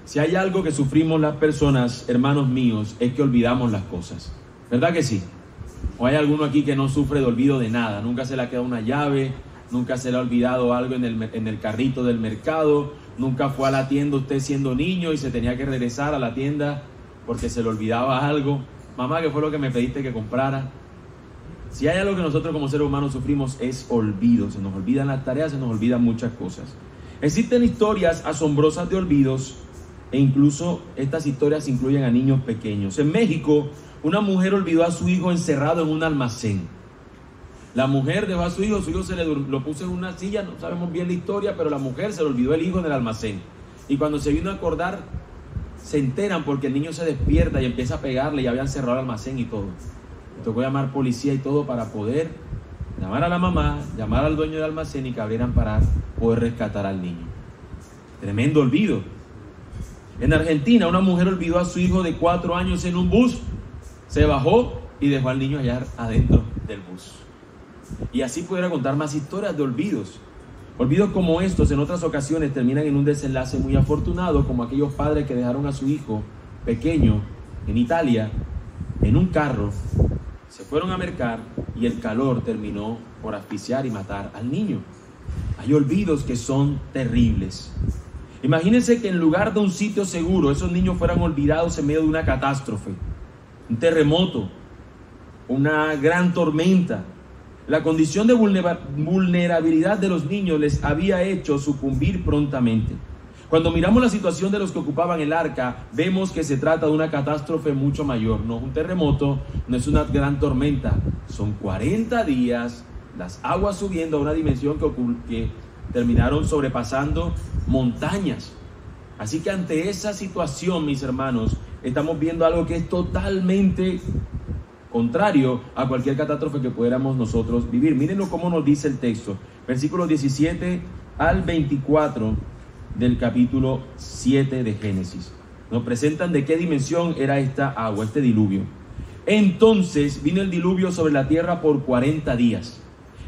Si hay algo que sufrimos las personas, hermanos míos, es que olvidamos las cosas. ¿Verdad que sí? ¿O hay alguno aquí que no sufre de olvido de nada? Nunca se le ha quedado una llave, nunca se le ha olvidado algo en el carrito del mercado, nunca fue a la tienda usted siendo niño y se tenía que regresar a la tienda porque se le olvidaba algo. Mamá, ¿qué fue lo que me pediste que comprara? Si hay algo que nosotros como seres humanos sufrimos es olvido. Se nos olvidan las tareas, se nos olvidan muchas cosas. Existen historias asombrosas de olvidos e incluso estas historias incluyen a niños pequeños. En México, una mujer olvidó a su hijo encerrado en un almacén. La mujer dejó a su hijo se lo puso en una silla, no sabemos bien la historia, pero la mujer se le olvidó el hijo en el almacén. Y cuando se vino a acordar, se enteran porque el niño se despierta y empieza a pegarle y habían cerrado el almacén y todo. Le tocó llamar policía y todo para poder llamar a la mamá, llamar al dueño del almacén y que abrieran para poder rescatar al niño. Tremendo olvido. En Argentina, una mujer olvidó a su hijo de 4 años en un bus. Se bajó y dejó al niño allá adentro del bus. Y así pudiera contar más historias de olvidos. Olvidos como estos en otras ocasiones terminan en un desenlace muy afortunado, como aquellos padres que dejaron a su hijo pequeño en Italia en un carro, se fueron a mercar y el calor terminó por asfixiar y matar al niño. Hay olvidos que son terribles. Imagínense que en lugar de un sitio seguro, esos niños fueran olvidados en medio de una catástrofe, un terremoto, una gran tormenta. La condición de vulnerabilidad de los niños les había hecho sucumbir prontamente. Cuando miramos la situación de los que ocupaban el arca, vemos que se trata de una catástrofe mucho mayor. No es un terremoto, no es una gran tormenta. Son 40 días, las aguas subiendo a una dimensión que terminaron sobrepasando montañas. Así que ante esa situación, mis hermanos, estamos viendo algo que es totalmente contrario a cualquier catástrofe que pudiéramos nosotros vivir. Mírenlo cómo nos dice el texto. Versículos 17 al 24 del capítulo 7 de Génesis. Nos presentan de qué dimensión era esta agua, este diluvio. Entonces vino el diluvio sobre la tierra por 40 días.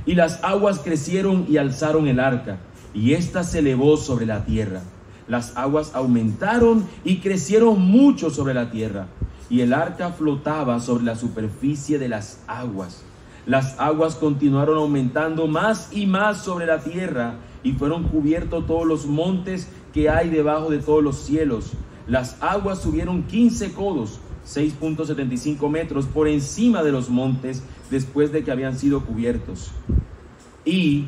Y las aguas crecieron y alzaron el arca, y ésta se elevó sobre la tierra. Las aguas aumentaron y crecieron mucho sobre la tierra, y el arca flotaba sobre la superficie de las aguas. Las aguas continuaron aumentando más y más sobre la tierra, y fueron cubiertos todos los montes que hay debajo de todos los cielos. Las aguas subieron 15 codos, 6.75 metros por encima de los montes, después de que habían sido cubiertos. Y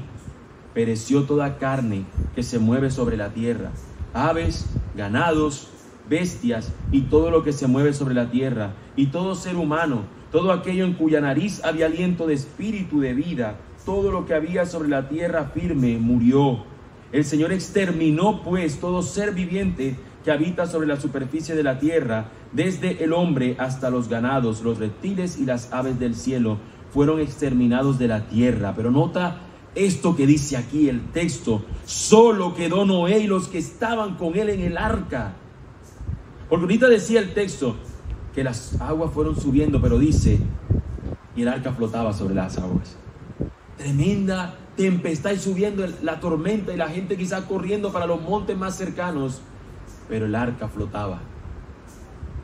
pereció toda carne que se mueve sobre la tierra, aves, ganados, bestias y todo lo que se mueve sobre la tierra, y todo ser humano, todo aquello en cuya nariz había aliento de espíritu de vida. Todo lo que había sobre la tierra firme murió. El Señor exterminó pues todo ser viviente que habita sobre la superficie de la tierra, desde el hombre hasta los ganados, los reptiles y las aves del cielo fueron exterminados de la tierra. Pero nota esto que dice aquí el texto: solo quedó Noé y los que estaban con él en el arca. Porque ahorita decía el texto que las aguas fueron subiendo, pero dice, y el arca flotaba sobre las aguas. Tremenda tempestad y subiendo la tormenta y la gente quizás corriendo para los montes más cercanos, pero el arca flotaba.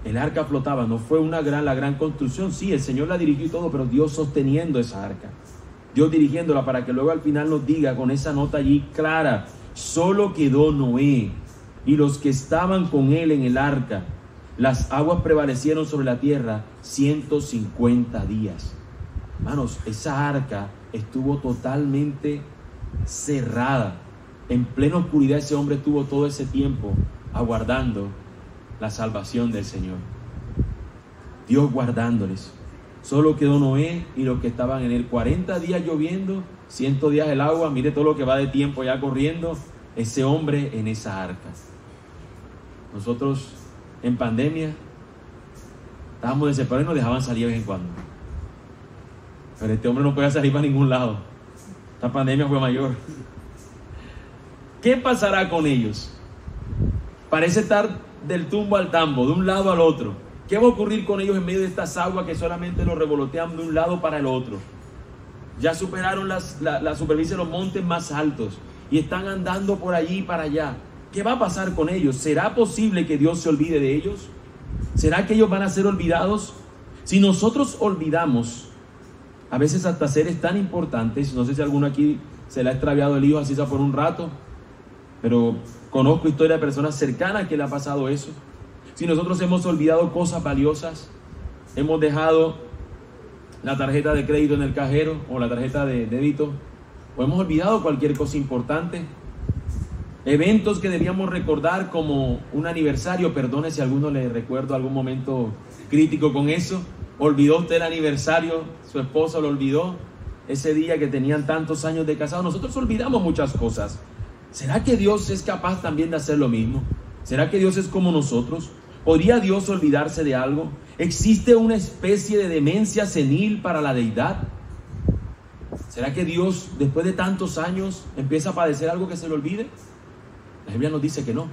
El arca flotaba, no fue la gran construcción. Sí, el Señor la dirigió y todo, pero Dios sosteniendo esa arca, Dios dirigiéndola, para que luego al final nos diga con esa nota allí clara: solo quedó Noé y los que estaban con él en el arca. Las aguas prevalecieron sobre la tierra 150 días. Hermanos, esa arca estuvo totalmente cerrada. En plena oscuridad ese hombre estuvo todo ese tiempo aguardando la salvación del Señor. Dios guardándoles. Solo quedó Noé y los que estaban en él. 40 días lloviendo, 100 días el agua. Mire todo lo que va de tiempo ya corriendo. Ese hombre en esa arca. Nosotros en pandemia estábamos desesperados y nos dejaban salir de vez en cuando. Pero este hombre no podía salir para ningún lado. Esta pandemia fue mayor. ¿Qué pasará con ellos? Parece estar del tumbo al tambo, de un lado al otro. ¿Qué va a ocurrir con ellos en medio de estas aguas que solamente los revolotean de un lado para el otro? Ya superaron la superficie de los montes más altos y están andando por allí y para allá. ¿Qué va a pasar con ellos? ¿Será posible que Dios se olvide de ellos? ¿Será que ellos van a ser olvidados? Si nosotros olvidamos a veces hasta seres tan importantes, no sé si a alguno aquí se le ha extraviado el hijo así sea por un rato, pero conozco historias de personas cercanas que le ha pasado eso. Si nosotros hemos olvidado cosas valiosas, hemos dejado la tarjeta de crédito en el cajero o la tarjeta de débito, o hemos olvidado cualquier cosa importante, eventos que debíamos recordar como un aniversario, perdone si a alguno le recuerdo algún momento crítico con eso. ¿Olvidó usted el aniversario? ¿Su esposa lo olvidó? Ese día que tenían tantos años de casado. Nosotros olvidamos muchas cosas. ¿Será que Dios es capaz también de hacer lo mismo? ¿Será que Dios es como nosotros? ¿Podría Dios olvidarse de algo? ¿Existe una especie de demencia senil para la deidad? ¿Será que Dios, después de tantos años, empieza a padecer algo que se le olvide? La Biblia nos dice que no.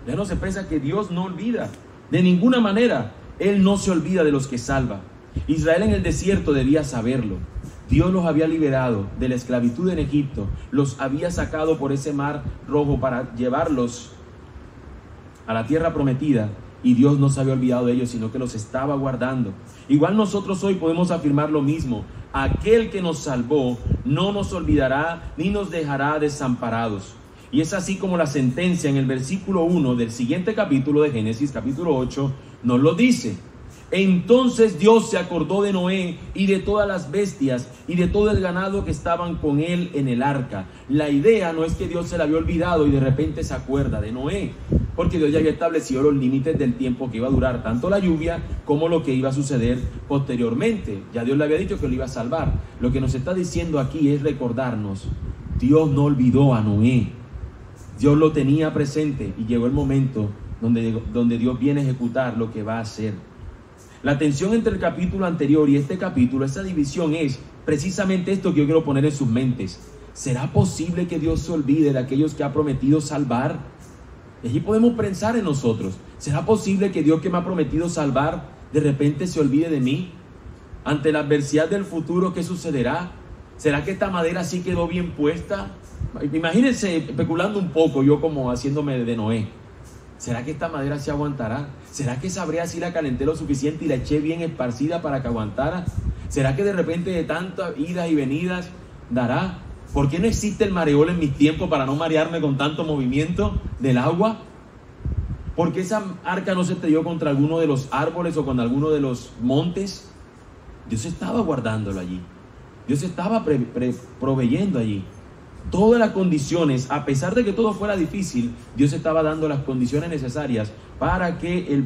Ya no se piensa que Dios no olvida. De ninguna manera. Él no se olvida de los que salva. Israel en el desierto debía saberlo. Dios los había liberado de la esclavitud en Egipto. Los había sacado por ese mar rojo para llevarlos a la tierra prometida. Y Dios no se había olvidado de ellos, sino que los estaba guardando. Igual nosotros hoy podemos afirmar lo mismo. Aquel que nos salvó no nos olvidará ni nos dejará desamparados. Y es así como la sentencia en el versículo 1 del siguiente capítulo de Génesis, capítulo 8, nos lo dice. Entonces Dios se acordó de Noé y de todas las bestias y de todo el ganado que estaban con él en el arca. La idea no es que Dios se le había olvidado y de repente se acuerda de Noé, porque Dios ya había establecido los límites del tiempo que iba a durar tanto la lluvia como lo que iba a suceder posteriormente. Ya Dios le había dicho que lo iba a salvar. Lo que nos está diciendo aquí es recordarnos, Dios no olvidó a Noé. Dios lo tenía presente y llegó el momento donde Dios viene a ejecutar lo que va a hacer. La tensión entre el capítulo anterior y este capítulo, esa división es precisamente esto que yo quiero poner en sus mentes. ¿Será posible que Dios se olvide de aquellos que ha prometido salvar? Y allí podemos pensar en nosotros. ¿Será posible que Dios que me ha prometido salvar de repente se olvide de mí? Ante la adversidad del futuro, ¿qué sucederá? ¿Será que esta madera sí quedó bien puesta? Imagínense, especulando un poco, yo como haciéndome de Noé. ¿Será que esta madera se aguantará? ¿Será que esa brea sí la calenté lo suficiente y la eché bien esparcida para que aguantara? ¿Será que de repente de tantas idas y venidas dará? ¿Por qué no existe el mareol en mis tiempos para no marearme con tanto movimiento del agua? ¿Por qué esa arca no se estrelló contra alguno de los árboles o con alguno de los montes? Dios estaba guardándolo allí. Dios estaba proveyendo allí. Todas las condiciones, a pesar de que todo fuera difícil, Dios estaba dando las condiciones necesarias para que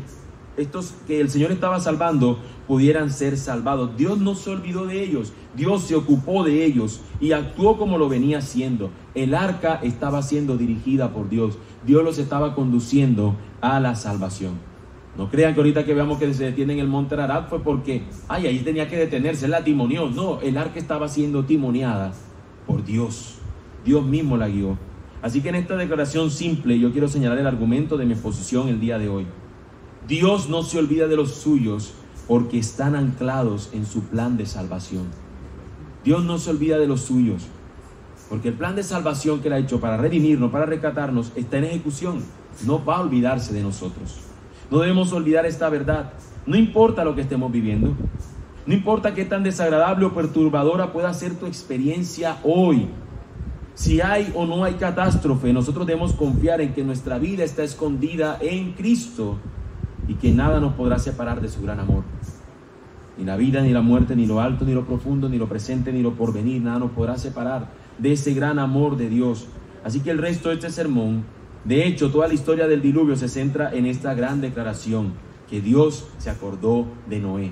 el Señor estaba salvando pudieran ser salvados. Dios no se olvidó de ellos, Dios se ocupó de ellos y actuó como lo venía haciendo. El arca estaba siendo dirigida por Dios, Dios los estaba conduciendo a la salvación. No crean que ahorita que veamos que se detiene en el monte Ararat fue porque, ahí tenía que detenerse, él la timonió. No, el arca estaba siendo timoneada por Dios. Dios mismo la guió. Así que en esta declaración simple yo quiero señalar el argumento de mi exposición el día de hoy. Dios no se olvida de los suyos porque están anclados en su plan de salvación. Dios no se olvida de los suyos porque el plan de salvación que Él ha hecho para redimirnos, para rescatarnos, está en ejecución. No va a olvidarse de nosotros. No debemos olvidar esta verdad. No importa lo que estemos viviendo. No importa qué tan desagradable o perturbadora pueda ser tu experiencia hoy. Si hay o no hay catástrofe, nosotros debemos confiar en que nuestra vida está escondida en Cristo y que nada nos podrá separar de su gran amor. Ni la vida, ni la muerte, ni lo alto, ni lo profundo, ni lo presente, ni lo porvenir, nada nos podrá separar de ese gran amor de Dios. Así que el resto de este sermón, de hecho, toda la historia del diluvio se centra en esta gran declaración, que Dios se acordó de Noé.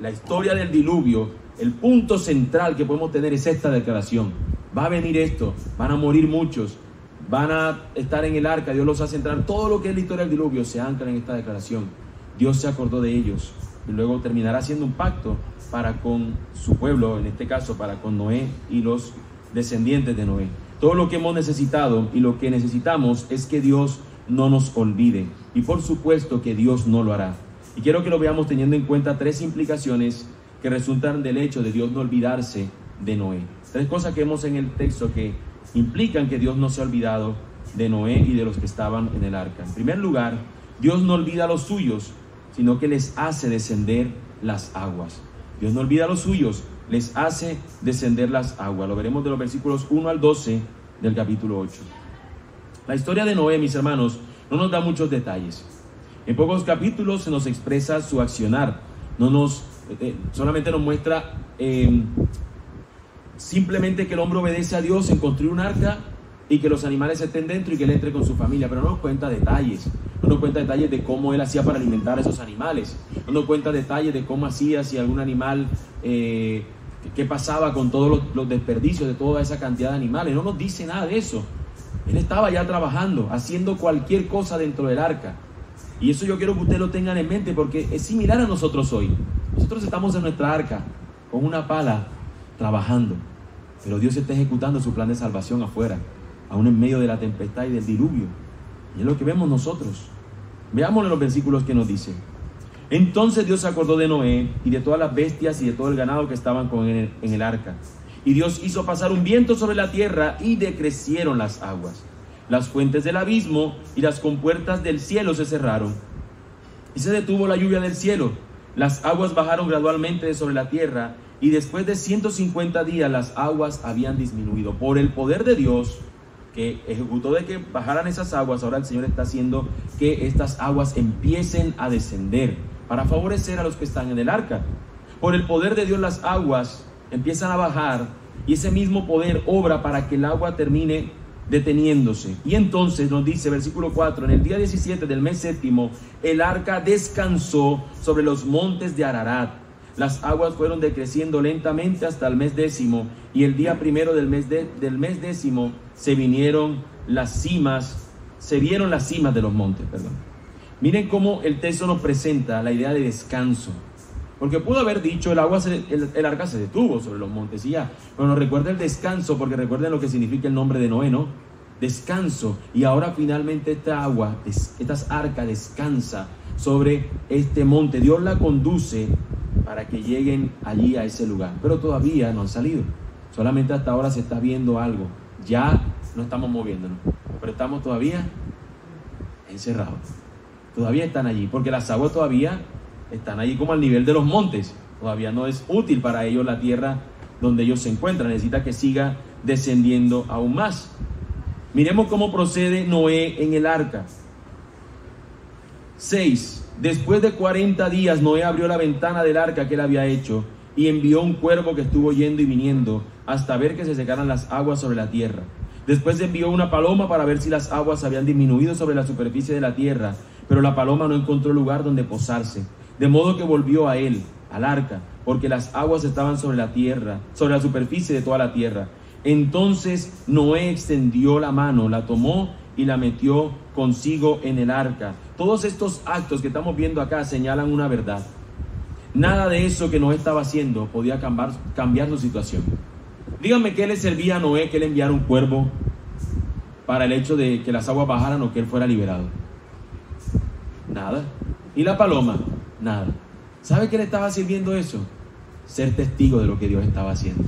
La historia del diluvio, el punto central que podemos tener es esta declaración. Va a venir esto, van a morir muchos, van a estar en el arca, Dios los hace entrar. Todo lo que es la historia del diluvio se ancla en esta declaración. Dios se acordó de ellos y luego terminará haciendo un pacto para con su pueblo, en este caso para con Noé y los descendientes de Noé. Todo lo que hemos necesitado y lo que necesitamos es que Dios no nos olvide, y por supuesto que Dios no lo hará. Y quiero que lo veamos teniendo en cuenta tres implicaciones que resultan del hecho de Dios no olvidarse de Noé. Tres cosas que vemos en el texto que implican que Dios no se ha olvidado de Noé y de los que estaban en el arca. En primer lugar, Dios no olvida a los suyos, sino que les hace descender las aguas. Dios no olvida a los suyos, les hace descender las aguas. Lo veremos de los versículos 1 al 12 del capítulo 8. La historia de Noé, mis hermanos, no nos da muchos detalles. En pocos capítulos se nos expresa su accionar. Solamente nos muestra simplemente que el hombre obedece a Dios en construir un arca y que los animales estén dentro y que él entre con su familia, pero no nos cuenta detalles. No nos cuenta detalles de cómo él hacía para alimentar a esos animales. No nos cuenta detalles de cómo hacía si algún animal, qué pasaba con todos los desperdicios de toda esa cantidad de animales. No nos dice nada de eso. Él estaba ya trabajando, haciendo cualquier cosa dentro del arca. Y eso yo quiero que ustedes lo tengan en mente, porque es similar a nosotros hoy. Nosotros estamos en nuestra arca con una pala trabajando, pero Dios está ejecutando su plan de salvación afuera, aún en medio de la tempestad y del diluvio. Y es lo que vemos nosotros. Veámosle los versículos que nos dice. Entonces Dios se acordó de Noé y de todas las bestias y de todo el ganado que estaban con él en el arca. Y Dios hizo pasar un viento sobre la tierra y decrecieron las aguas. Las fuentes del abismo y las compuertas del cielo se cerraron. Y se detuvo la lluvia del cielo. Las aguas bajaron gradualmente de sobre la tierra. Y después de 150 días las aguas habían disminuido. Por el poder de Dios que ejecutó de que bajaran esas aguas, ahora el Señor está haciendo que estas aguas empiecen a descender para favorecer a los que están en el arca. Por el poder de Dios las aguas empiezan a bajar y ese mismo poder obra para que el agua termine deteniéndose. Y entonces nos dice versículo 4: en el día 17 del mes séptimo el arca descansó sobre los montes de Ararat. Las aguas fueron decreciendo lentamente hasta el mes décimo, y el día primero del mes décimo se vieron las cimas de los montes. Miren cómo el texto nos presenta la idea de descanso, porque pudo haber dicho el arca se detuvo sobre los montes y ya, pero nos recuerda el descanso, porque recuerden lo que significa el nombre de Noé, ¿no? Descanso. Y ahora finalmente esta arca descansa sobre este monte. Dios la conduce para que lleguen allí a ese lugar, pero todavía no han salido. Solamente hasta ahora se está viendo algo. Ya no estamos moviéndonos, pero estamos todavía encerrados. Todavía están allí, porque las aguas todavía están allí como al nivel de los montes. Todavía no es útil para ellos la tierra donde ellos se encuentran. Necesita que siga descendiendo aún más. Miremos cómo procede Noé en el arca. 6. Después de 40 días Noé abrió la ventana del arca que él había hecho y envió un cuervo que estuvo yendo y viniendo hasta ver que se secaran las aguas sobre la tierra. Después envió una paloma para ver si las aguas habían disminuido sobre la superficie de la tierra, pero la paloma no encontró lugar donde posarse, de modo que volvió a él, al arca, porque las aguas estaban sobre la tierra, sobre la superficie de toda la tierra. Entonces Noé extendió la mano, la tomó y la metió consigo en el arca. Todos estos actos que estamos viendo acá señalan una verdad. Nada de eso que Noé estaba haciendo podía cambiar su situación. Díganme qué le servía a Noé que él enviara un cuervo para el hecho de que las aguas bajaran o que él fuera liberado. Nada. ¿Y la paloma? Nada. ¿Sabe qué le estaba sirviendo eso? Ser testigo de lo que Dios estaba haciendo.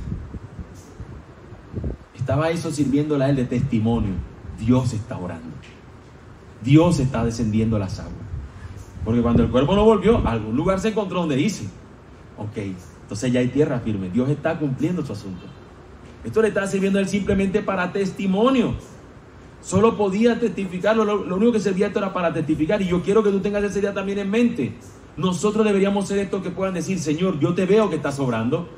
Estaba eso sirviéndole a él de testimonio. Dios está orando. Dios está descendiendo a las aguas. Porque cuando el cuervo no volvió, algún lugar se encontró donde dice, ok, entonces ya hay tierra firme. Dios está cumpliendo su asunto. Esto le estaba sirviendo a él simplemente para testimonio. Solo podía testificarlo. Lo único que servía esto era para testificar. Y yo quiero que tú tengas esa idea también en mente. Nosotros deberíamos ser estos que puedan decir, Señor, yo te veo que estás obrando.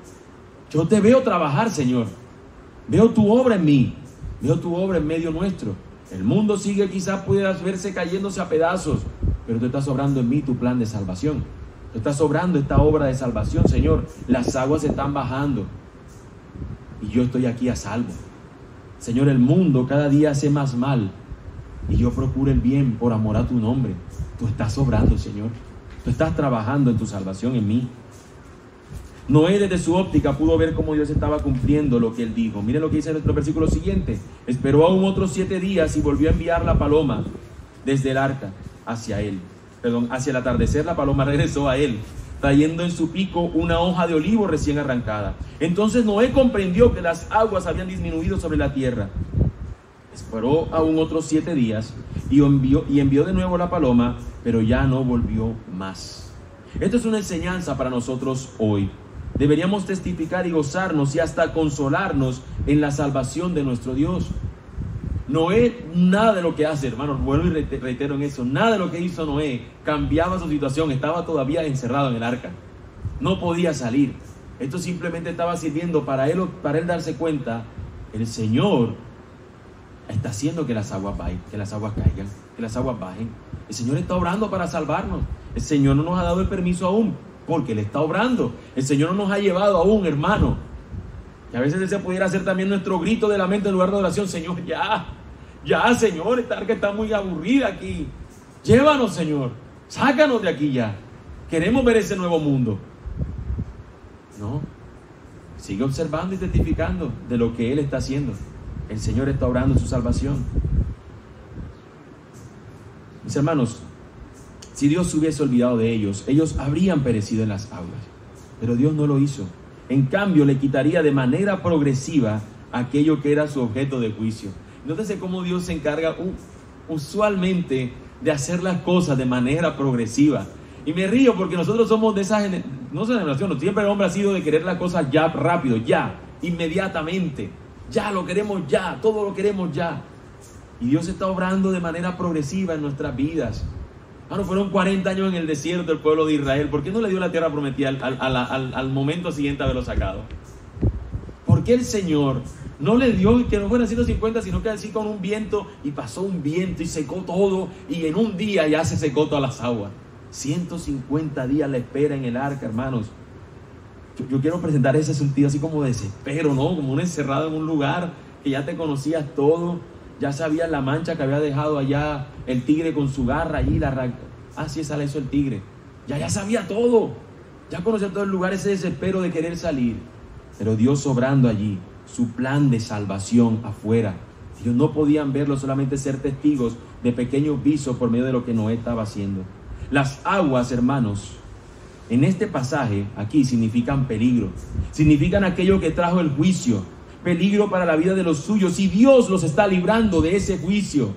Yo te veo trabajar, Señor. Veo tu obra en mí. Veo tu obra en medio nuestro. El mundo sigue, quizás pudieras verse cayéndose a pedazos, pero tú estás obrando en mí tu plan de salvación. Tú estás obrando esta obra de salvación, Señor. Las aguas están bajando y yo estoy aquí a salvo. Señor, el mundo cada día hace más mal y yo procuro el bien por amor a tu nombre. Tú estás obrando, Señor. Tú estás trabajando en tu salvación en mí. Noé desde su óptica pudo ver cómo Dios estaba cumpliendo lo que él dijo. Miren lo que dice en nuestro versículo siguiente. Esperó aún otros 7 días y volvió a enviar la paloma desde el arca hacia él. Hacia el atardecer la paloma regresó a él, trayendo en su pico una hoja de olivo recién arrancada. Entonces Noé comprendió que las aguas habían disminuido sobre la tierra. Esperó aún otros 7 días y envió de nuevo la paloma, pero ya no volvió más. Esto es una enseñanza para nosotros hoy. Deberíamos testificar y gozarnos y hasta consolarnos en la salvación de nuestro Dios. Noé, nada de lo que hace, hermanos, vuelvo y reitero en eso, nada de lo que hizo Noé cambiaba su situación. Estaba todavía encerrado en el arca, no podía salir. Esto simplemente estaba sirviendo para él darse cuenta, el Señor está haciendo que las aguas caigan, que las aguas bajen. El Señor está obrando para salvarnos. El Señor no nos ha dado el permiso aún, porque Él está obrando. El Señor no nos ha llevado aún, hermano. Y a veces ese pudiera ser también nuestro grito de lamento en lugar de oración. Señor, ya, Señor, esta arca está muy aburrida aquí. Llévanos, Señor. Sácanos de aquí ya. Queremos ver ese nuevo mundo. No. Sigue observando y testificando de lo que Él está haciendo. El Señor está obrando su salvación. Mis hermanos, si Dios se hubiese olvidado de ellos, ellos habrían perecido en las aguas. Pero Dios no lo hizo. En cambio, le quitaría de manera progresiva aquello que era su objeto de juicio. Nótese cómo Dios se encarga usualmente de hacer las cosas de manera progresiva. Y me río porque nosotros somos de esa generación, siempre el hombre ha sido de querer las cosas ya rápido, ya, inmediatamente. Ya lo queremos ya, todo lo queremos ya. Y Dios está obrando de manera progresiva en nuestras vidas. Bueno, fueron 40 años en el desierto del pueblo de Israel. ¿Por qué no le dio la tierra prometida al momento siguiente de haberlo sacado? ¿Por qué el Señor no le dio que no fueran 150, sino que así con un viento, y pasó un viento y secó todo, y en un día ya se secó todas las aguas? 150 días la espera en el arca, hermanos. Yo quiero presentar ese sentido así como de desespero, ¿no? Como un encerrado en un lugar que ya te conocías todo, ya sabías la mancha que había dejado allá el tigre con su garra allí, así sale eso el tigre. Ya sabía todo, ya conocía todo el lugar, ese desespero de querer salir. Pero Dios obrando allí, su plan de salvación afuera. Ellos no podían verlo, solamente ser testigos de pequeños visos por medio de lo que Noé estaba haciendo. Las aguas, hermanos, en este pasaje aquí significan peligro, significan aquello que trajo el juicio, peligro para la vida de los suyos, y Dios los está librando de ese juicio.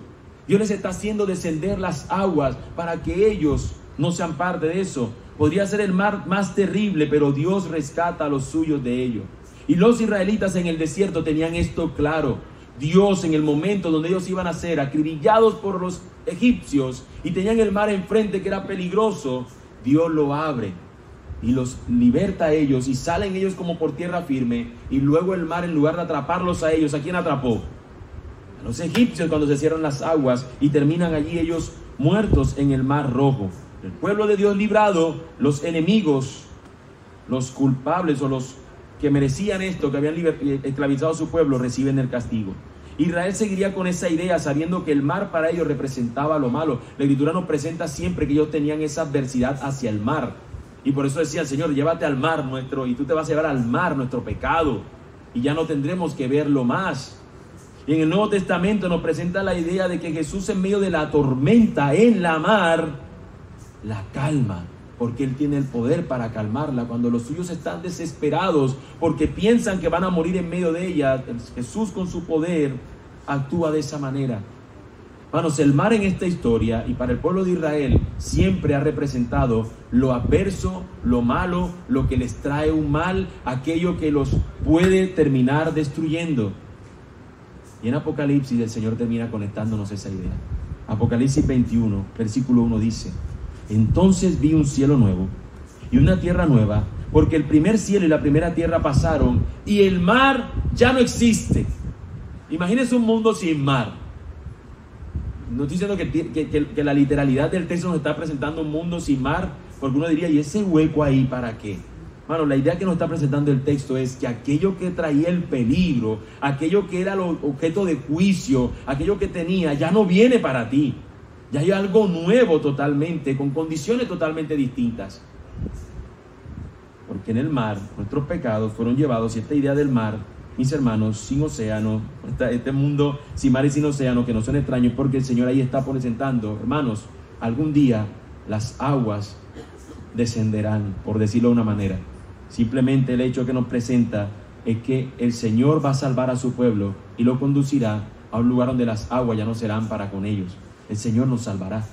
Dios les está haciendo descender las aguas para que ellos no sean parte de eso. Podría ser el mar más terrible, pero Dios rescata a los suyos de ello. Y los israelitas en el desierto tenían esto claro. Dios, en el momento donde ellos iban a ser acribillados por los egipcios y tenían el mar enfrente que era peligroso, Dios lo abre y los liberta a ellos, y salen ellos como por tierra firme. Y luego el mar, en lugar de atraparlos a ellos, ¿a quién atrapó? A los egipcios, cuando se cierran las aguas, y terminan allí ellos muertos en el mar rojo. El pueblo de Dios librado, los enemigos, los culpables o los que merecían esto, que habían esclavizado a su pueblo, reciben el castigo. Israel seguiría con esa idea, sabiendo que el mar para ellos representaba lo malo. La Escritura nos presenta siempre que ellos tenían esa adversidad hacia el mar. Y por eso decía el Señor, llévate al mar nuestro, y tú te vas a llevar al mar nuestro pecado, y ya no tendremos que verlo más. Y en el Nuevo Testamento nos presenta la idea de que Jesús, en medio de la tormenta en la mar, la calma, porque Él tiene el poder para calmarla. Cuando los suyos están desesperados porque piensan que van a morir en medio de ella, Jesús con su poder actúa de esa manera. Hermanos, el mar en esta historia y para el pueblo de Israel siempre ha representado lo adverso, lo malo, lo que les trae un mal, aquello que los puede terminar destruyendo. Y en Apocalipsis el Señor termina conectándonos esa idea. Apocalipsis 21, versículo 1 dice: entonces vi un cielo nuevo y una tierra nueva, porque el primer cielo y la primera tierra pasaron y el mar ya no existe. Imagínense un mundo sin mar. No estoy diciendo que la literalidad del texto nos está presentando un mundo sin mar, porque uno diría, ¿y ese hueco ahí para qué? Bueno, la idea que nos está presentando el texto es que aquello que traía el peligro, aquello que era el objeto de juicio, aquello que tenía, ya no viene para ti. Ya hay algo nuevo totalmente, con condiciones totalmente distintas. Porque en el mar, nuestros pecados fueron llevados, y esta idea del mar, mis hermanos, sin océano, este mundo sin mar y sin océano, que no son extraños, porque el Señor ahí está presentando, hermanos, algún día las aguas descenderán, por decirlo de una manera. Simplemente el hecho que nos presenta es que el Señor va a salvar a su pueblo y lo conducirá a un lugar donde las aguas ya no serán para con ellos. El Señor nos salvará.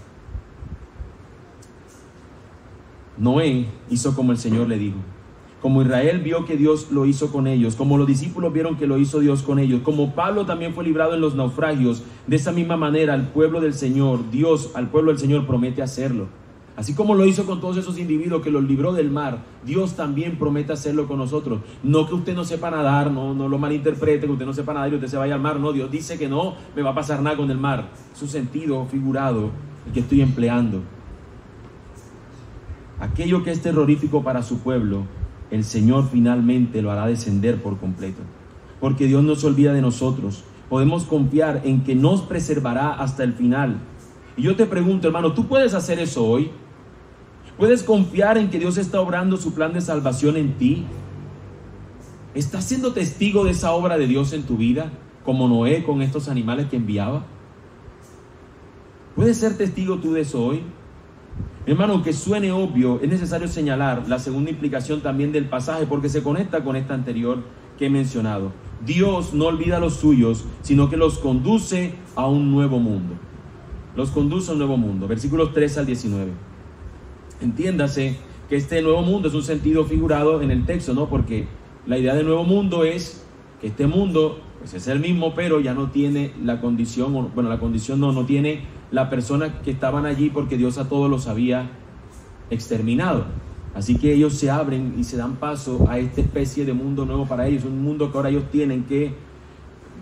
Noé hizo como el Señor le dijo. Como Israel vio que Dios lo hizo con ellos, como los discípulos vieron que lo hizo Dios con ellos, como Pablo también fue librado en los naufragios, de esa misma manera al pueblo del Señor, Dios al pueblo del Señor promete hacerlo. Así como lo hizo con todos esos individuos que los libró del mar, Dios también promete hacerlo con nosotros. No que usted no sepa nadar, no lo malinterprete, que usted no sepa nadar y usted se vaya al mar. No, Dios dice que no me va a pasar nada con el mar. Es un sentido figurado el que estoy empleando. Aquello que es terrorífico para su pueblo, el Señor finalmente lo hará descender por completo. Porque Dios no se olvida de nosotros. Podemos confiar en que nos preservará hasta el final. Y yo te pregunto, hermano, ¿tú puedes hacer eso hoy? ¿Puedes confiar en que Dios está obrando su plan de salvación en ti? ¿Estás siendo testigo de esa obra de Dios en tu vida? Como Noé con estos animales que enviaba. ¿Puedes ser testigo tú de eso hoy? Hermano, aunque suene obvio, es necesario señalar la segunda implicación también del pasaje, porque se conecta con esta anterior que he mencionado. Dios no olvida a los suyos, sino que los conduce a un nuevo mundo. Los conduce a un nuevo mundo. Versículos 3 al 19. Entiéndase que este nuevo mundo es un sentido figurado en el texto, ¿no? Porque la idea de nuevo mundo es que este mundo pues es el mismo, pero ya no tiene la condición, bueno, la condición no tiene la persona que estaban allí, porque Dios a todos los había exterminado. Así que ellos se abren y se dan paso a esta especie de mundo nuevo para ellos, un mundo que ahora ellos tienen que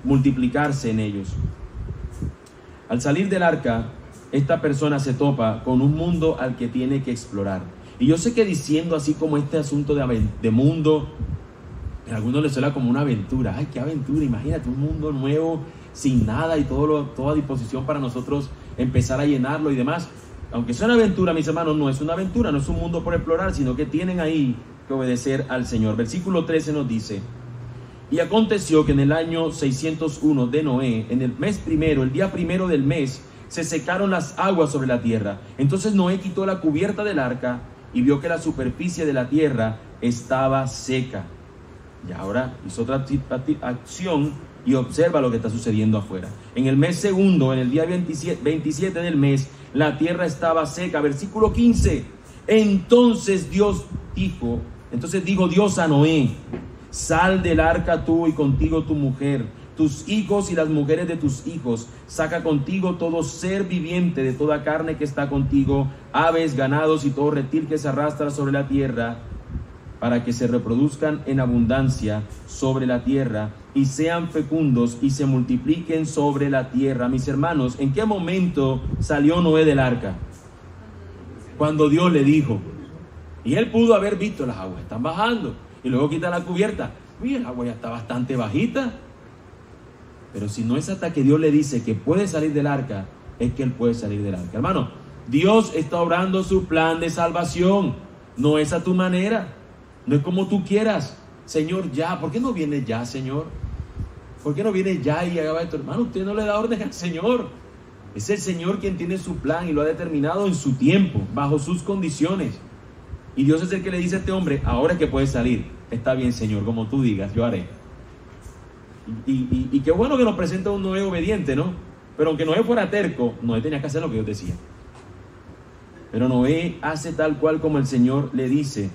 multiplicarse en ellos. Al salir del arca, esta persona se topa con un mundo al que tiene que explorar. Y yo sé que diciendo así como este asunto de mundo, a algunos les suena como una aventura. ¡Ay, qué aventura! Imagínate un mundo nuevo, sin nada y toda disposición para nosotros empezar a llenarlo y demás. Aunque sea una aventura, mis hermanos, no es una aventura, no es un mundo por explorar, sino que tienen ahí que obedecer al Señor. Versículo 13 nos dice: y aconteció que en el año 601 de Noé, en el mes primero, el día primero del mes, se secaron las aguas sobre la tierra. Entonces Noé quitó la cubierta del arca y vio que la superficie de la tierra estaba seca. Y ahora hizo otra acción y observa lo que está sucediendo afuera. En el mes segundo, en el día 27 del mes, la tierra estaba seca. Versículo 15. Entonces dijo Dios a Noé: sal del arca tú y contigo tu mujer, tus hijos y las mujeres de tus hijos. Saca contigo todo ser viviente de toda carne que está contigo, aves, ganados y todo reptil que se arrastra sobre la tierra, para que se reproduzcan en abundancia sobre la tierra y sean fecundos y se multipliquen sobre la tierra. Mis hermanos, ¿en qué momento salió Noé del arca? Cuando Dios le dijo. Y él pudo haber visto: las aguas están bajando. Y luego quita la cubierta. Uy, el agua ya está bastante bajita. Pero si no es hasta que Dios le dice que puede salir del arca, es que él puede salir del arca. Hermano, Dios está obrando su plan de salvación. No es a tu manera. No es como tú quieras. Señor, ya. ¿Por qué no viene ya, Señor? ¿Por qué no viene ya y haga esto? Hermano, usted no le da orden al Señor. Es el Señor quien tiene su plan y lo ha determinado en su tiempo, bajo sus condiciones. Y Dios es el que le dice a este hombre: ahora es que puedes salir. Está bien, Señor, como tú digas, yo haré. Y qué bueno que nos presenta un Noé obediente, ¿no? Pero aunque Noé fuera terco, Noé tenía que hacer lo que Dios decía. Pero Noé hace tal cual como el Señor le dice.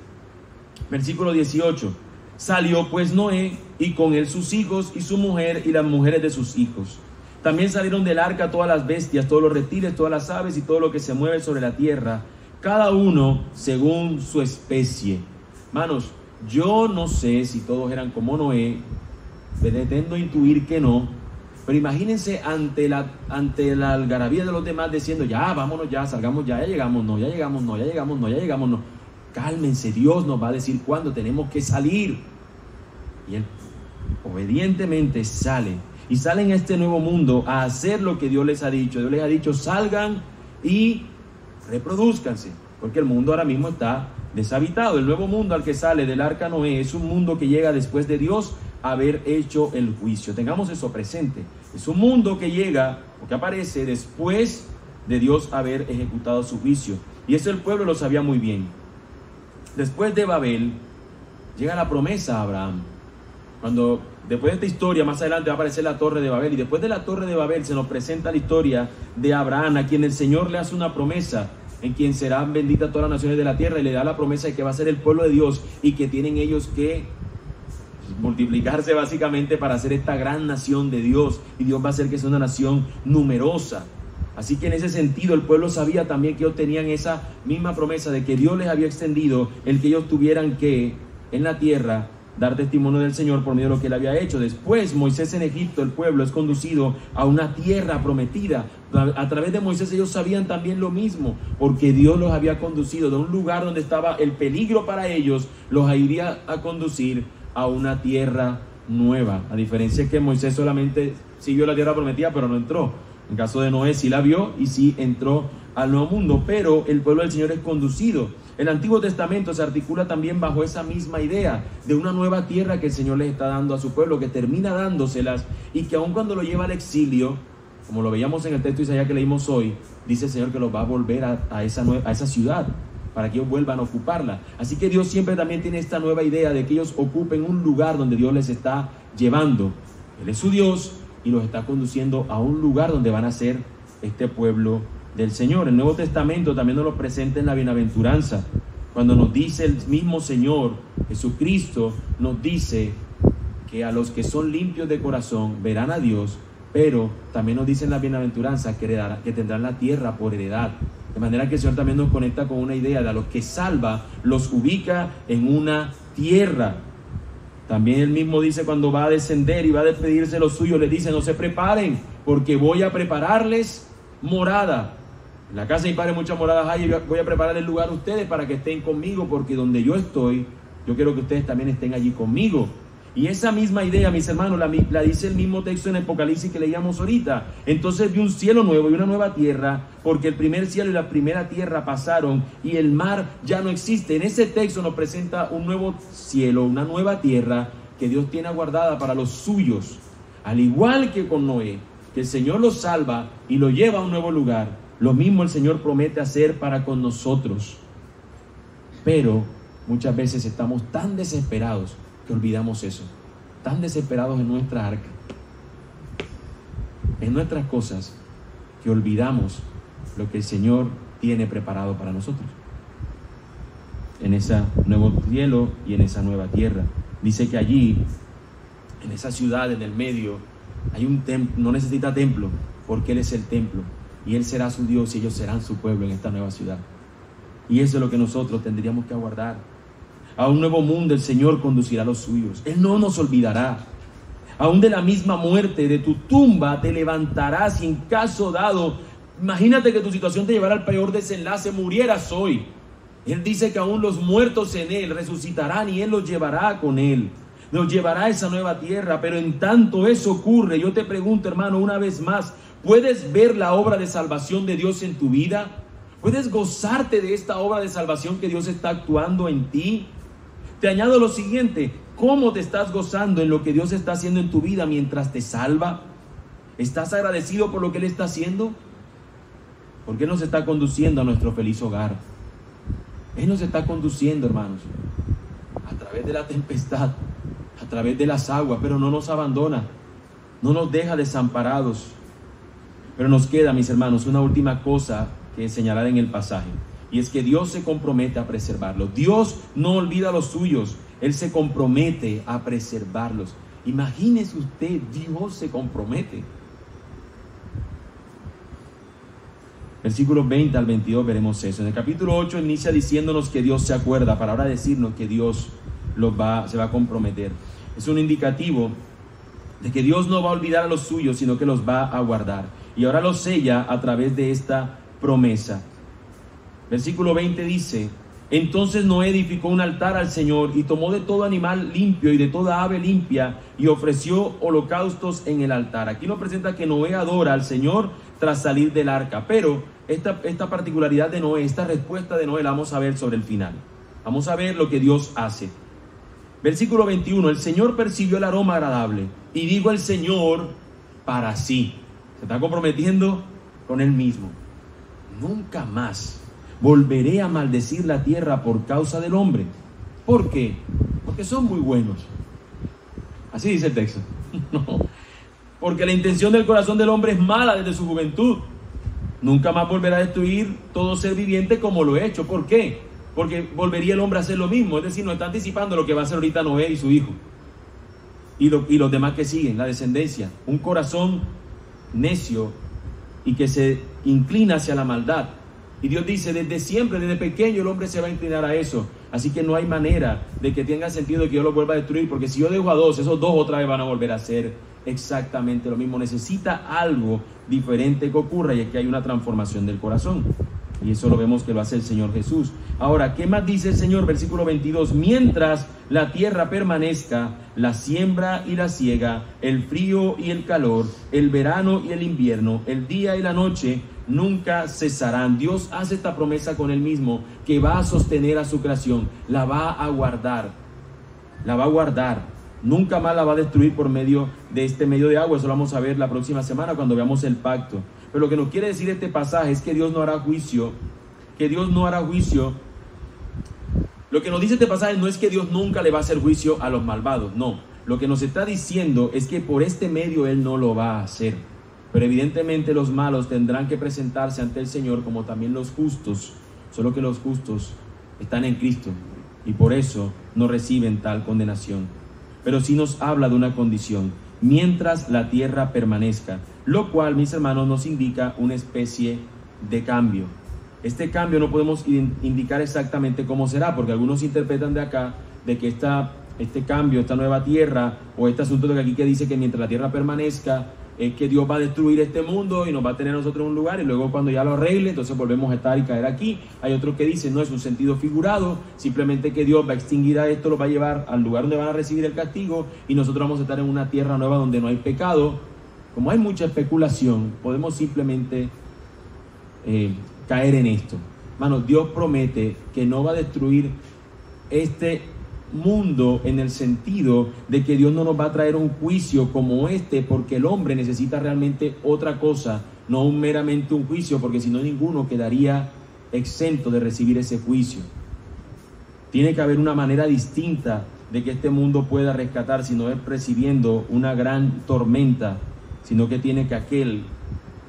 Versículo 18. Salió pues Noé y con él sus hijos y su mujer y las mujeres de sus hijos. También salieron del arca todas las bestias, todos los reptiles, todas las aves y todo lo que se mueve sobre la tierra, cada uno según su especie. Hermanos, yo no sé si todos eran como Noé, pretendo intuir que no, pero imagínense ante la algarabía de los demás diciendo: ya, vámonos ya, salgamos ya llegamos, no, ya llegamos, no, ya llegamos, no, ya llegamos, no. Cálmense, Dios nos va a decir cuándo tenemos que salir. Y él obedientemente sale. Y salen a este nuevo mundo a hacer lo que Dios les ha dicho. Dios les ha dicho: salgan y reproduzcanse. Porque el mundo ahora mismo está deshabitado. El nuevo mundo al que sale del arca Noé es un mundo que llega después de Dios haber hecho el juicio. Tengamos eso presente. Es un mundo que llega o que aparece después de Dios haber ejecutado su juicio. Y eso el pueblo lo sabía muy bien. Después de Babel llega la promesa a Abraham. Cuando Después de esta historia, más adelante va a aparecer la Torre de Babel. Y después de la Torre de Babel se nos presenta la historia de Abraham, a quien el Señor le hace una promesa, en quien serán benditas todas las naciones de la tierra, y le da la promesa de que va a ser el pueblo de Dios y que tienen ellos que multiplicarse básicamente para hacer esta gran nación de Dios. Y Dios va a hacer que sea una nación numerosa. Así que en ese sentido el pueblo sabía también que ellos tenían esa misma promesa de que Dios les había extendido el que ellos tuvieran que en la tierra dar testimonio del Señor por medio de lo que él había hecho. Después Moisés en Egipto, el pueblo es conducido a una tierra prometida. A través de Moisés ellos sabían también lo mismo, porque Dios los había conducido de un lugar donde estaba el peligro para ellos, los iría a conducir a una tierra nueva. A diferencia que Moisés solamente sí vio la tierra prometida, pero no entró. En caso de Noé sí la vio y sí entró al nuevo mundo, pero el pueblo del Señor es conducido. El Antiguo Testamento se articula también bajo esa misma idea de una nueva tierra que el Señor les está dando a su pueblo, que termina dándoselas, y que aun cuando lo lleva al exilio, como lo veíamos en el texto de Isaías que leímos hoy, dice el Señor que los va a volver a esa ciudad, para que ellos vuelvan a ocuparla. Así que Dios siempre también tiene esta nueva idea de que ellos ocupen un lugar donde Dios les está llevando. Él es su Dios y los está conduciendo a un lugar donde van a ser este pueblo del Señor. El Nuevo Testamento también nos lo presenta en la bienaventuranza, cuando nos dice el mismo Señor Jesucristo, nos dice que a los que son limpios de corazón verán a Dios, pero también nos dice en la bienaventuranza que tendrán la tierra por heredad. De manera que el Señor también nos conecta con una idea de a los que salva, los ubica en una tierra. También él mismo dice cuando va a descender y va a despedirse de los suyos, les dice: no se preparen, porque voy a prepararles morada. En la casa de mi padre muchas moradas hay, y voy a preparar el lugar a ustedes para que estén conmigo, porque donde yo estoy, yo quiero que ustedes también estén allí conmigo. Y esa misma idea, mis hermanos, la dice el mismo texto en Apocalipsis que leíamos ahorita. Entonces vi un cielo nuevo y una nueva tierra, porque el primer cielo y la primera tierra pasaron y el mar ya no existe. En ese texto nos presenta un nuevo cielo, una nueva tierra que Dios tiene aguardada para los suyos. Al igual que con Noé, que el Señor los salva y lo lleva a un nuevo lugar, lo mismo el Señor promete hacer para con nosotros. Pero muchas veces estamos tan desesperados que olvidamos eso, tan desesperados en nuestra arca, en nuestras cosas, que olvidamos lo que el Señor tiene preparado para nosotros en ese nuevo cielo y en esa nueva tierra. Dice que allí, en esa ciudad, en el medio, hay un templo. No necesita templo, porque Él es el templo, y Él será su Dios y ellos serán su pueblo en esta nueva ciudad. Y eso es lo que nosotros tendríamos que aguardar. A un nuevo mundo el Señor conducirá a los suyos. Él no nos olvidará. Aún de la misma muerte, de tu tumba te levantarás, y en caso dado, imagínate que tu situación te llevará al peor desenlace, murieras hoy. Él dice que aún los muertos en Él resucitarán y Él los llevará con Él. Los llevará a esa nueva tierra. Pero en tanto eso ocurre, yo te pregunto, hermano, una vez más, ¿puedes ver la obra de salvación de Dios en tu vida? ¿Puedes gozarte de esta obra de salvación que Dios está actuando en ti? Te añado lo siguiente: ¿cómo te estás gozando en lo que Dios está haciendo en tu vida mientras te salva? ¿Estás agradecido por lo que Él está haciendo? Porque Él nos está conduciendo a nuestro feliz hogar. Él nos está conduciendo, hermanos, a través de la tempestad, a través de las aguas, pero no nos abandona, no nos deja desamparados. Pero nos queda, mis hermanos, una última cosa que señalar en el pasaje. Y es que Dios se compromete a preservarlos. Dios no olvida a los suyos. Él se compromete a preservarlos. Imagínese usted, Dios se compromete. Versículos 20 al 22 veremos eso. En el capítulo 8 inicia diciéndonos que Dios se acuerda, para ahora decirnos que Dios se va a comprometer. Es un indicativo de que Dios no va a olvidar a los suyos, sino que los va a guardar. Y ahora los sella a través de esta promesa. Versículo 20 dice: entonces Noé edificó un altar al Señor y tomó de todo animal limpio y de toda ave limpia y ofreció holocaustos en el altar. Aquí nos presenta que Noé adora al Señor tras salir del arca, pero esta particularidad de Noé, esta respuesta de Noé la vamos a ver sobre el final. Vamos a ver lo que Dios hace. Versículo 21: el Señor percibió el aroma agradable y dijo el Señor para sí. Se está comprometiendo con Él mismo: nunca más volveré a maldecir la tierra por causa del hombre. ¿Por qué? Porque son muy buenos. Así dice el texto. No, porque la intención del corazón del hombre es mala desde su juventud. Nunca más volverá a destruir todo ser viviente como lo he hecho. ¿Por qué? Porque volvería el hombre a hacer lo mismo. Es decir, nos está anticipando lo que va a hacer ahorita Noé y su hijo. Y los demás que siguen, la descendencia. Un corazón necio y que se inclina hacia la maldad. Y Dios dice, desde siempre, desde pequeño el hombre se va a inclinar a eso. Así que no hay manera de que tenga sentido de que yo lo vuelva a destruir, porque si yo dejo a dos, esos dos otra vez van a volver a hacer exactamente lo mismo. Necesita algo diferente que ocurra, y es que hay una transformación del corazón. Y eso lo vemos que lo hace el Señor Jesús. Ahora, ¿qué más dice el Señor? Versículo 22. Mientras la tierra permanezca, la siembra y la siega, el frío y el calor, el verano y el invierno, el día y la noche, nunca cesarán. Dios hace esta promesa con Él mismo, que va a sostener a su creación, la va a guardar, nunca más la va a destruir por medio de este medio de agua. Eso lo vamos a ver la próxima semana cuando veamos el pacto. Pero lo que nos quiere decir este pasaje es que Dios no hará juicio, Lo que nos dice este pasaje no es que Dios nunca le va a hacer juicio a los malvados, no. Lo que nos está diciendo es que por este medio Él no lo va a hacer. Pero evidentemente los malos tendrán que presentarse ante el Señor, como también los justos, solo que los justos están en Cristo y por eso no reciben tal condenación. Pero sí nos habla de una condición: mientras la tierra permanezca, lo cual, mis hermanos, nos indica una especie de cambio. Este cambio no podemos indicar exactamente cómo será, porque algunos interpretan de acá de que este cambio, esta nueva tierra, o este asunto de aquí que dice que mientras la tierra permanezca, es que Dios va a destruir este mundo y nos va a tener a nosotros en un lugar, y luego cuando ya lo arregle, entonces volvemos a estar y caer aquí. Hay otros que dicen, no, es un sentido figurado, simplemente que Dios va a extinguir a esto, lo va a llevar al lugar donde van a recibir el castigo, y nosotros vamos a estar en una tierra nueva donde no hay pecado. Como hay mucha especulación, podemos simplemente caer en esto. Hermanos, Dios promete que no va a destruir este mundo en el sentido de que Dios no nos va a traer un juicio como este, porque el hombre necesita realmente otra cosa, no meramente un juicio, porque si no ninguno quedaría exento de recibir ese juicio. Tiene que haber una manera distinta de que este mundo pueda rescatar, si no es recibiendo una gran tormenta, sino que tiene que aquel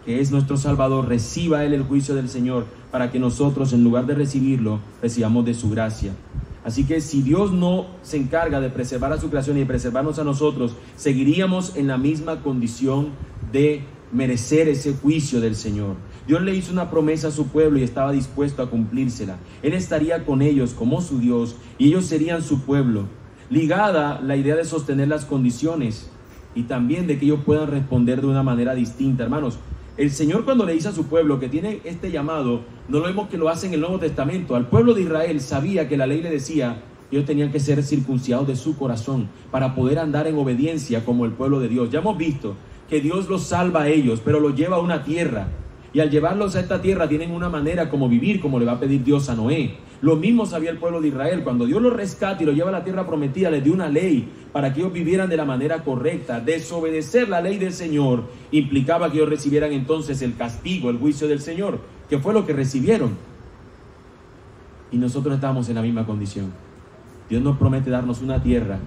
que es nuestro Salvador reciba Él el juicio del Señor, para que nosotros, en lugar de recibirlo, recibamos de su gracia. Así que si Dios no se encarga de preservar a su creación y de preservarnos a nosotros, seguiríamos en la misma condición de merecer ese juicio del Señor. Dios le hizo una promesa a su pueblo y estaba dispuesto a cumplírsela. Él estaría con ellos como su Dios y ellos serían su pueblo. Ligada la idea de sostener las condiciones y también de que ellos puedan responder de una manera distinta. Hermanos, el Señor, cuando le dice a su pueblo que tiene este llamado, no lo vemos que lo hace en el Nuevo Testamento. Al pueblo de Israel sabía que la ley le decía que ellos tenían que ser circuncidados de su corazón para poder andar en obediencia como el pueblo de Dios. Ya hemos visto que Dios los salva a ellos, pero los lleva a una tierra. Y al llevarlos a esta tierra tienen una manera como vivir, como le va a pedir Dios a Noé. Lo mismo sabía el pueblo de Israel. Cuando Dios los rescata y los lleva a la tierra prometida, les dio una ley para que ellos vivieran de la manera correcta. Desobedecer la ley del Señor implicaba que ellos recibieran entonces el castigo, el juicio del Señor, que fue lo que recibieron. Y nosotros estamos en la misma condición. Dios nos promete darnos una tierra,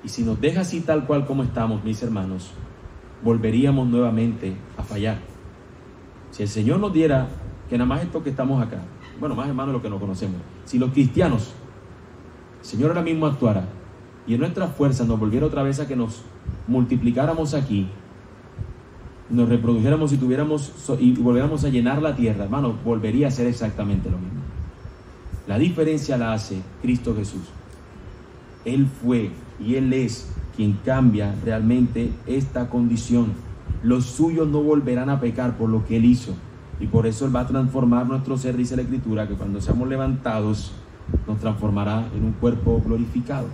y si nos deja así tal cual como estamos, mis hermanos, volveríamos nuevamente a fallar. Si el Señor nos diera que nada más esto que estamos acá, bueno, más hermanos lo que nos conocemos, si los cristianos, el Señor ahora mismo actuara y en nuestras fuerzas nos volviera otra vez a que nos multiplicáramos aquí, nos reprodujéramos y volviéramos a llenar la tierra, hermanos, volvería a ser exactamente lo mismo. La diferencia la hace Cristo Jesús. Él fue y Él es quien cambia realmente esta condición. Los suyos no volverán a pecar por lo que Él hizo, y por eso Él va a transformar nuestro ser, dice la Escritura, que cuando seamos levantados nos transformará en un cuerpo glorificado,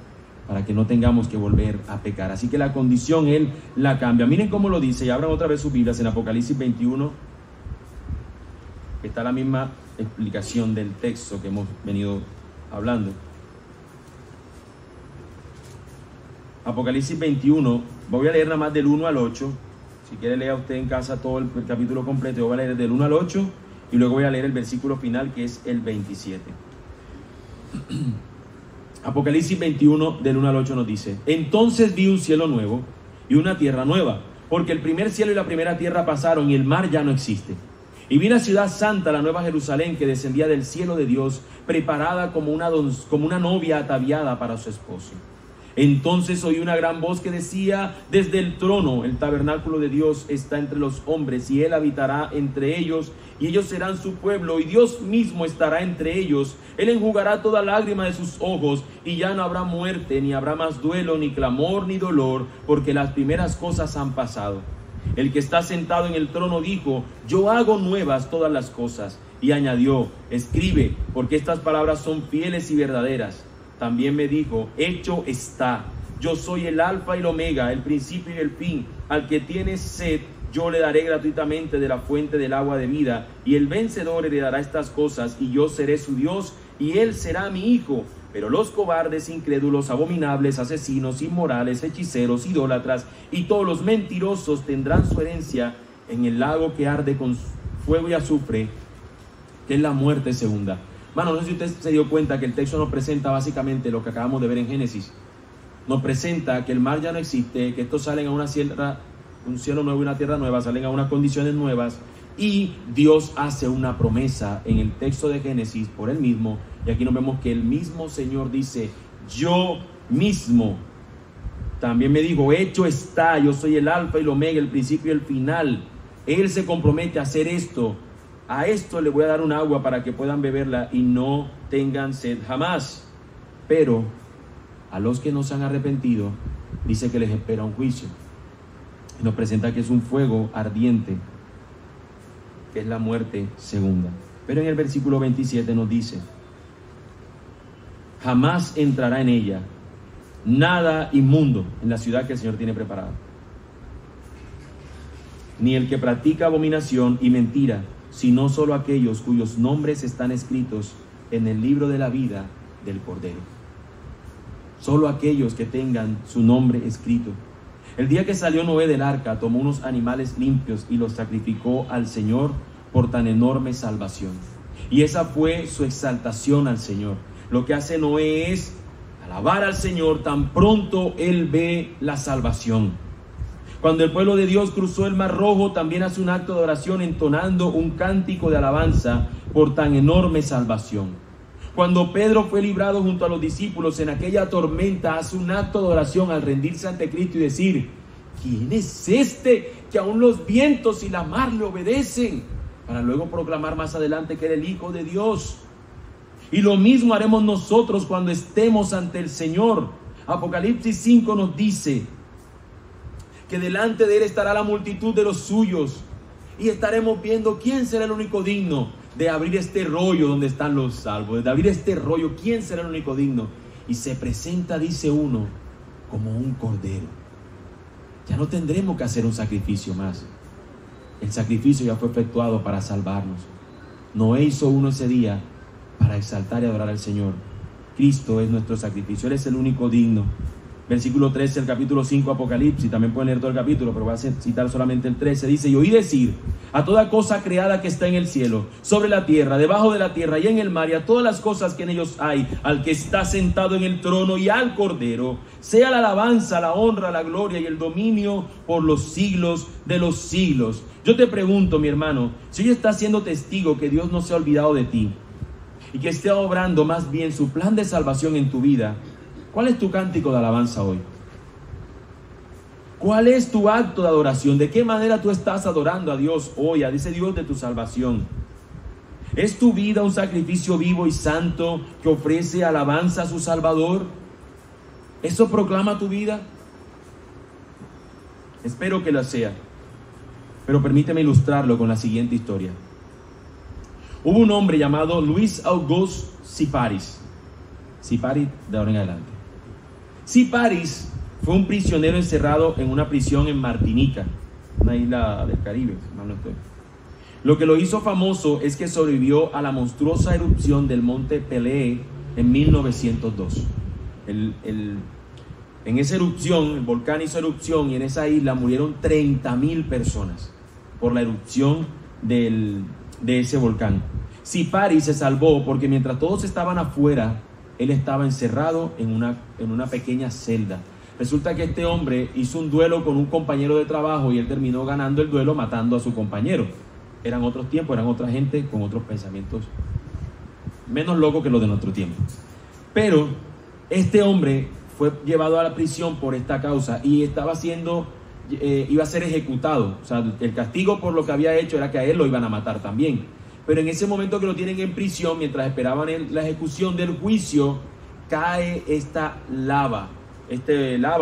para que no tengamos que volver a pecar. Así que la condición Él la cambia. Miren cómo lo dice, y abran otra vez sus Biblias en Apocalipsis 21, que está la misma explicación del texto que hemos venido hablando. Apocalipsis 21, voy a leer nada más del 1 al 8. Si quiere leer usted en casa todo el capítulo completo, yo voy a leer del 1 al 8 y luego voy a leer el versículo final, que es el 27. Apocalipsis 21 del 1 al 8 nos dice: entonces vi un cielo nuevo y una tierra nueva, porque el primer cielo y la primera tierra pasaron y el mar ya no existe. Y vi la ciudad santa, la nueva Jerusalén, que descendía del cielo de Dios, preparada como una novia ataviada para su esposo. Entonces oí una gran voz que decía desde el trono: el tabernáculo de Dios está entre los hombres, y Él habitará entre ellos, y ellos serán su pueblo, y Dios mismo estará entre ellos. Él enjugará toda lágrima de sus ojos, y ya no habrá muerte, ni habrá más duelo, ni clamor, ni dolor, porque las primeras cosas han pasado. El que está sentado en el trono dijo: yo hago nuevas todas las cosas. Y añadió: escribe, porque estas palabras son fieles y verdaderas. También me dijo: hecho está. Yo soy el alfa y el omega, el principio y el fin. Al que tiene sed, yo le daré gratuitamente de la fuente del agua de vida. Y el vencedor heredará estas cosas, y yo seré su Dios, y él será mi hijo. Pero los cobardes, incrédulos, abominables, asesinos, inmorales, hechiceros, idólatras y todos los mentirosos tendrán su herencia en el lago que arde con fuego y azufre, que es la muerte segunda. Bueno, no sé si usted se dio cuenta que el texto nos presenta básicamente lo que acabamos de ver en Génesis. Nos presenta que el mar ya no existe, que estos salen a una sierra, un cielo nuevo y una tierra nueva, salen a unas condiciones nuevas, y Dios hace una promesa en el texto de Génesis por Él mismo. Y aquí nos vemos que el mismo Señor dice: yo mismo. También me dijo: hecho está, yo soy el alfa y el omega, el principio y el final. Él se compromete a hacer esto. A esto le voy a dar un agua para que puedan beberla y no tengan sed jamás. Pero a los que no se han arrepentido, dice que les espera un juicio. Y nos presenta que es un fuego ardiente, que es la muerte segunda. Pero en el versículo 27 nos dice: jamás entrará en ella nada inmundo, en la ciudad que el Señor tiene preparada, ni el que practica abominación y mentira, sino solo aquellos cuyos nombres están escritos en el libro de la vida del Cordero. Solo aquellos que tengan su nombre escrito. El día que salió Noé del arca, tomó unos animales limpios y los sacrificó al Señor por tan enorme salvación. Y esa fue su exaltación al Señor. Lo que hace Noé es alabar al Señor tan pronto él ve la salvación. Cuando el pueblo de Dios cruzó el Mar Rojo, también hace un acto de oración entonando un cántico de alabanza por tan enorme salvación. Cuando Pedro fue librado junto a los discípulos en aquella tormenta, hace un acto de oración al rendirse ante Cristo y decir: ¿quién es este que aún los vientos y la mar le obedecen? Para luego proclamar más adelante que era el Hijo de Dios. Y lo mismo haremos nosotros cuando estemos ante el Señor. Apocalipsis 5 nos dice que delante de Él estará la multitud de los suyos, y estaremos viendo quién será el único digno de abrir este rollo donde están los salvos, de abrir este rollo. ¿Quién será el único digno? Y se presenta, dice uno, como un cordero. Ya no tendremos que hacer un sacrificio más. El sacrificio ya fue efectuado para salvarnos. Noé hizo uno ese día para exaltar y adorar al Señor. Cristo es nuestro sacrificio. Él es el único digno. Versículo 13 del capítulo 5 Apocalipsis. También pueden leer todo el capítulo, pero voy a citar solamente el 13. Dice: y oí decir a toda cosa creada que está en el cielo, sobre la tierra, debajo de la tierra y en el mar, y a todas las cosas que en ellos hay, al que está sentado en el trono y al Cordero, sea la alabanza, la honra, la gloria y el dominio por los siglos de los siglos. Yo te pregunto, mi hermano, si hoy estás siendo testigo que Dios no se ha olvidado de ti y que esté obrando más bien su plan de salvación en tu vida, ¿cuál es tu cántico de alabanza hoy? ¿Cuál es tu acto de adoración? ¿De qué manera tú estás adorando a Dios hoy, a ese Dios de tu salvación? ¿Es tu vida un sacrificio vivo y santo que ofrece alabanza a su Salvador? ¿Eso proclama tu vida? Espero que lo sea. Pero permíteme ilustrarlo con la siguiente historia. Hubo un hombre llamado Luis Auguste Siparis. Siparis de ahora en adelante. Siparis fue un prisionero encerrado en una prisión en Martinica, una isla del Caribe, si mal no estoy. Lo que lo hizo famoso es que sobrevivió a la monstruosa erupción del monte Pelée en 1902. En esa erupción, el volcán hizo erupción y en esa isla murieron 30,000 personas por la erupción de ese volcán. Siparis se salvó porque mientras todos estaban afuera él estaba encerrado en una pequeña celda. Resulta que este hombre hizo un duelo con un compañero de trabajo y él terminó ganando el duelo matando a su compañero. Eran otros tiempos, eran otra gente con otros pensamientos menos locos que los de nuestro tiempo. Pero este hombre fue llevado a la prisión por esta causa y iba a ser ejecutado. O sea, el castigo por lo que había hecho era que a él lo iban a matar también. Pero en ese momento que lo tienen en prisión, mientras esperaban la ejecución del juicio, cae esta lava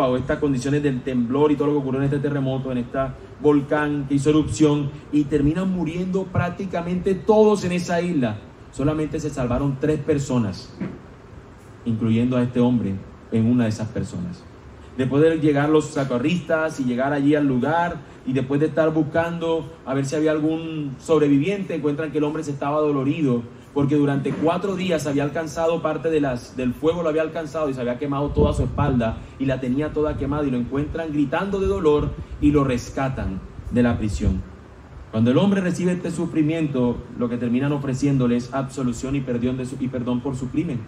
o estas condiciones del temblor y todo lo que ocurrió en este terremoto, en este volcán que hizo erupción, y terminan muriendo prácticamente todos en esa isla. Solamente se salvaron 3 personas, incluyendo a este hombre en una de esas personas. Después de llegar los socorristas y llegar allí al lugar, y después de estar buscando a ver si había algún sobreviviente, encuentran que el hombre se estaba dolorido, porque durante 4 días había alcanzado parte del fuego, lo había alcanzado y se había quemado toda su espalda y la tenía toda quemada, y lo encuentran gritando de dolor y lo rescatan de la prisión. Cuando el hombre recibe este sufrimiento, lo que terminan ofreciéndole es absolución y perdón por su crimen.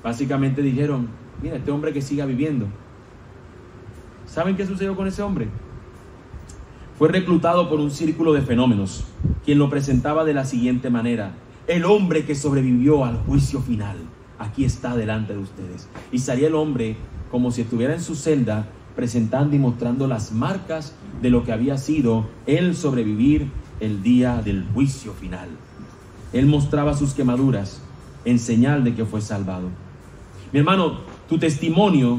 Básicamente dijeron: mira, este hombre que siga viviendo. ¿Saben qué sucedió con ese hombre? Fue reclutado por un círculo de fenómenos, quien lo presentaba de la siguiente manera: el hombre que sobrevivió al juicio final, aquí está delante de ustedes. Y salía el hombre como si estuviera en su celda, presentando y mostrando las marcas de lo que había sido el sobrevivir el día del juicio final. Él mostraba sus quemaduras en señal de que fue salvado. Mi hermano, tu testimonio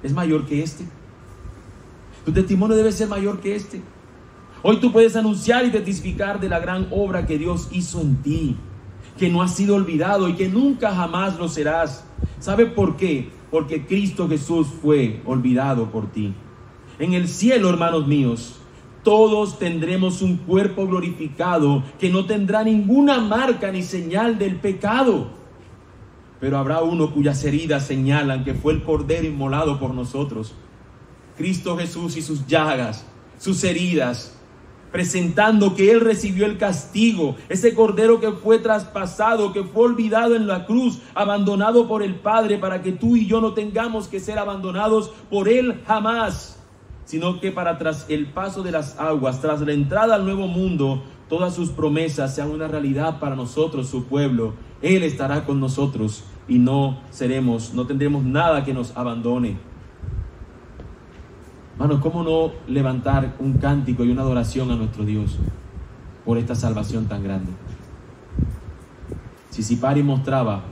es mayor que este. Tu testimonio debe ser mayor que este. Hoy tú puedes anunciar y testificar de la gran obra que Dios hizo en ti, que no has sido olvidado y que nunca jamás lo serás. ¿Sabe por qué? Porque Cristo Jesús fue olvidado por ti. En el cielo, hermanos míos, todos tendremos un cuerpo glorificado que no tendrá ninguna marca ni señal del pecado. Pero habrá uno cuyas heridas señalan que fue el Cordero inmolado por nosotros. Cristo Jesús y sus llagas, sus heridas, presentando que Él recibió el castigo, ese Cordero que fue traspasado, que fue olvidado en la cruz, abandonado por el Padre, para que tú y yo no tengamos que ser abandonados por Él jamás, sino que tras el paso de las aguas, tras la entrada al nuevo mundo, todas sus promesas sean una realidad para nosotros, su pueblo. Él estará con nosotros y no tendremos nada que nos abandone. Hermanos, ¿cómo no levantar un cántico y una adoración a nuestro Dios por esta salvación tan grande? Si Sipari mostraba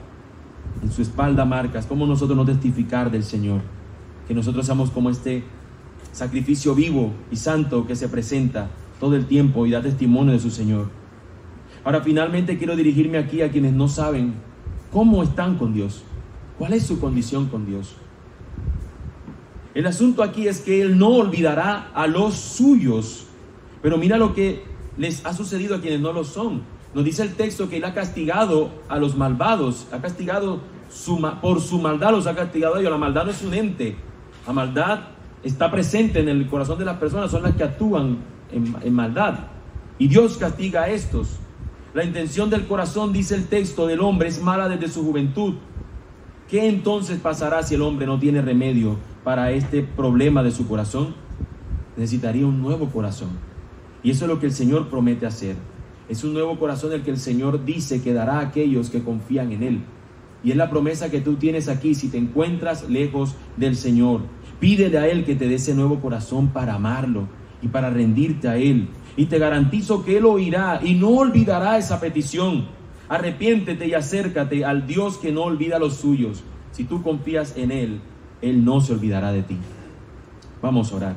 en su espalda marcas, ¿cómo nosotros no testificar del Señor? Que nosotros seamos como este sacrificio vivo y santo que se presenta todo el tiempo y da testimonio de su Señor. Ahora, finalmente quiero dirigirme aquí a quienes no saben cómo están con Dios. ¿Cuál es su condición con Dios? El asunto aquí es que Él no olvidará a los suyos. Pero mira lo que les ha sucedido a quienes no lo son. Nos dice el texto que Él ha castigado a los malvados. Ha castigado por su maldad, los ha castigado a ellos. La maldad no es un ente. La maldad está presente en el corazón de las personas. Son las que actúan en maldad. Y Dios castiga a estos. La intención del corazón, dice el texto, del hombre es mala desde su juventud. ¿Qué entonces pasará si el hombre no tiene remedio para este problema de su corazón? Necesitaría un nuevo corazón. Y eso es lo que el Señor promete hacer. Es un nuevo corazón el que el Señor dice que dará a aquellos que confían en Él. Y es la promesa que tú tienes aquí si te encuentras lejos del Señor. Pídele a Él que te dé ese nuevo corazón para amarlo y para rendirte a Él. Y te garantizo que Él oirá y no olvidará esa petición. Arrepiéntete y acércate al Dios que no olvida a los suyos. Si tú confías en Él, Él no se olvidará de ti. Vamos a orar.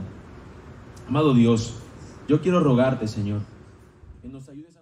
Amado Dios, yo quiero rogarte, Señor, que nos ayudes a